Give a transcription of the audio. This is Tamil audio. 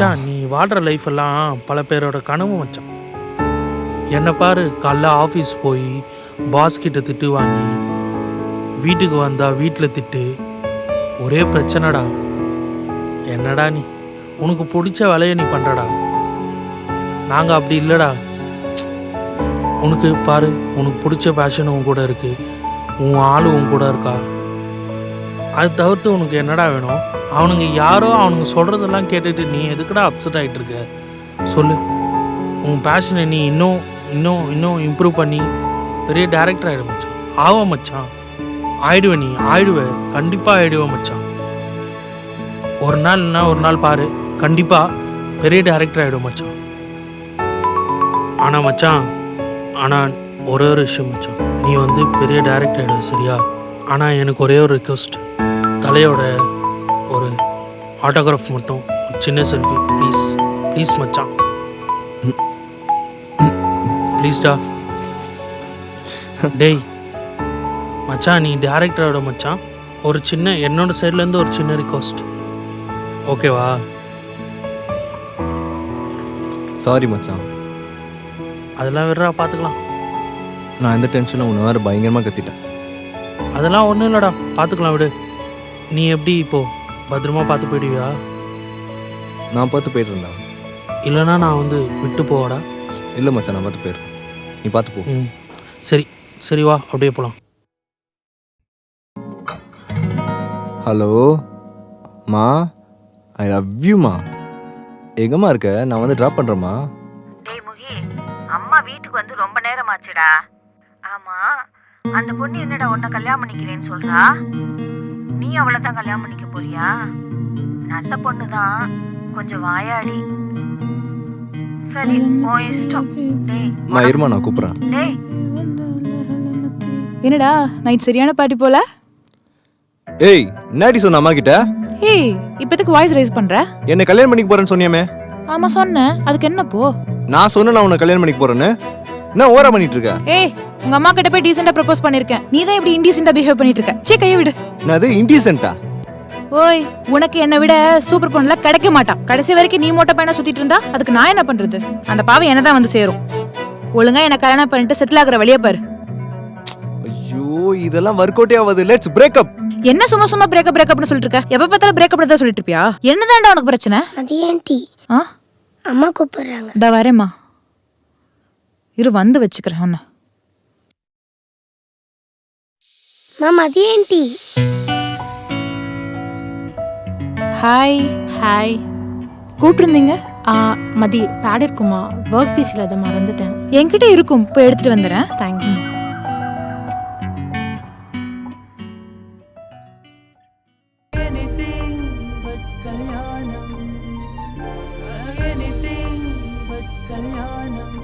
மச்சான் நீ வாழ்கிற லைஃப் எல்லாம் பல பேரோட கனவு மச்சான். என்னை பாரு, காலைல ஆஃபீஸ் போய் பாஸ் கிட்ட திட்டு வாங்கி வீட்டுக்கு வந்தா வீட்டில் திட்டு, ஒரே பிரச்சனைடா. என்னடா நீ உனக்கு பிடிச்ச வேலையை நீ பண்ணுறடா. நாங்கள் அப்படி இல்லைடா. உனக்கு பாரு, உனக்கு பிடிச்ச பேஷன் உன் கூட இருக்குது, உன் ஆள் உன் கூட இருக்கா. அது தவிர்த்து உனக்கு என்னடா வேணும்? அவனுங்க யாரோ அவனுங்க சொல்கிறதெல்லாம் கேட்டுட்டு நீ எதுக்குடா அப்செட் ஆகிட்டு இருக்க சொல்லு. உன் பேஷனை நீ இன்னும் இன்னும் இன்னும் இம்ப்ரூவ் பண்ணி பெரிய டேரக்டர் ஆகிடும் மச்சான். ஆவ மச்சான், ஆயிடுவேன். நீ ஆயிடுவேன், கண்டிப்பாக ஆயிடுவேன் மச்சான். ஒரு நாள் இல்லைன்னா ஒரு நாள் பாரு, கண்டிப்பாக பெரிய டேரக்டர் ஆகிடும் மச்சான். ஆனால் மச்சான், ஆனால் ஒரே ஒரு விஷயம் மச்சான், நீ வந்து பெரிய டேரக்டர் ஆகிடுவ சரியா? ஆனால் எனக்கு ஒரே ஒரு ரிக்வெஸ்ட், தலையோட ஒரு ஆட்டோகிராஃப் மட்டும், ஒரு சின்ன செல்ஃபி ப்ளீஸ். ப்ளீஸ் மச்சான், ப்ளீஸ்டா. டேய் மச்சான், நீ டேரக்டரோட மச்சான், ஒரு சின்ன என்னோட சைட்லேருந்து ஒரு சின்ன ரிக்வெஸ்ட், ஓகேவா? சாரி மச்சான். அதெல்லாம் விடுறா, பார்த்துக்கலாம். நான் எந்த டென்ஷனில் உன்னை வேறு பயங்கரமாக கத்திட்டேன். அதெல்லாம் ஒன்றும் இல்லைடா, பார்த்துக்கலாம் விடு. நீ எப்படி இப்போது பத்திரமா பார்த்து போயிடுவியா? நான் பார்த்து போயிட்டுருந்தேன். இல்லைனா நான் வந்து விட்டு போவாடா? இல்லை மச்சான், நான் பார்த்து போயிடுறேன், நீ பார்த்து போ. சரி சரி, வா அப்படியே போகலாம். ஹலோ மா, ஐ லவ் யூ மா. எங்கம்மா இருக்க? நான் வந்து ட்ராப் பண்ணுறேம்மா. டேய் முகி, அம்மா வீட்டுக்கு வந்து ரொம்ப நேரம் ஆச்சுடா. ஆமா, அந்த பொண்ணு என்னடா உன்னை கல்யாணம் பண்ணிக்கிறேன்னு சொல்றா? நீ அவளை தான் கல்யாணம் பண்ணிக்க போறியா? நல்ல பொண்ணு தான், கொஞ்சம் வாயாடி. சரி, உன் இஷ்டம். டேய் அம்மா இருமா, நான் கூப்பிட்றேன். டேய், என்னடா நைட் சரியான பார்ட்டி போல? ஏய், என்னாடி சொன்ன அம்மா கிட்ட? ஏய், இப்போதைக்கு வாய்ஸ் ரைஸ் பண்ற? என்னை கல்யாணம் பண்ணிக்க போறேன்னு சொன்னியாமே? ஆமா சொன்னேன், அதுக்கு என்ன போ? நான் சொன்னேன் நான் உன்னை கல்யாணம் பண்ணிக்க போறேன்னு. என்ன ஓவரா பண்ணிட்டு இருக்க? ஏய், உங்க அம்மா கிட்ட போய் டீசெண்டா ப்ரப்போஸ் பண்ணிருக்கேன், நீ தான் இப்படி இன்டீசெண்டா பிஹேவ் பண்ணிட்டு இருக்க. சீ, கையை விடு. என்னது இன்டீசென்ட்டா? ஓய், உனக்கு என்னை விட சூப்பர் பொண்ணுல கிடைக்க மாட்டான். கடைசி வரைக்கும் நீ மொட்டை பையனா சுத்திட்டு இருந்தா அதுக்கு நான் என்ன பண்றது? அந்த பாவை என்ன தான் வந்து சேரும். ஒழுங்கா என்ன கல்யாணம் பண்ணிட்டு செட்டில் ஆகுற வழியை பாரு. ஐயோ, இதெல்லாம் ஒர்க் அவுட்டே ஆகாது. Let's break up. என்ன சும்மா சும்மா பிரேக்கப்னு சொல்லிட்டு இருக்க? எப்ப பார்த்தாலும் பிரேக்கப் தான் சொல்லிட்டு இருப்பியா? என்னதான்டா உனக்கு பிரச்சனை? அது ஏன்டி? அம்மா கூப்பிடுறாங்க. இதா வரேம்மா, இரு வந்து வச்சுக்கிறேன் உன்னை. மாமா அது ஏன்டி? ஹாய். ஹாய். கூப்பிட்டுருந்தீங்க? மதி பேட் இருக்குமா? ஒர்க் பீஸில் அதை மறந்துட்டேன். என்கிட்ட இருக்கும், போய் எடுத்துட்டு வந்துடுறேன். Thanks. Anything but Kalyanam. Anything but Kalyanam.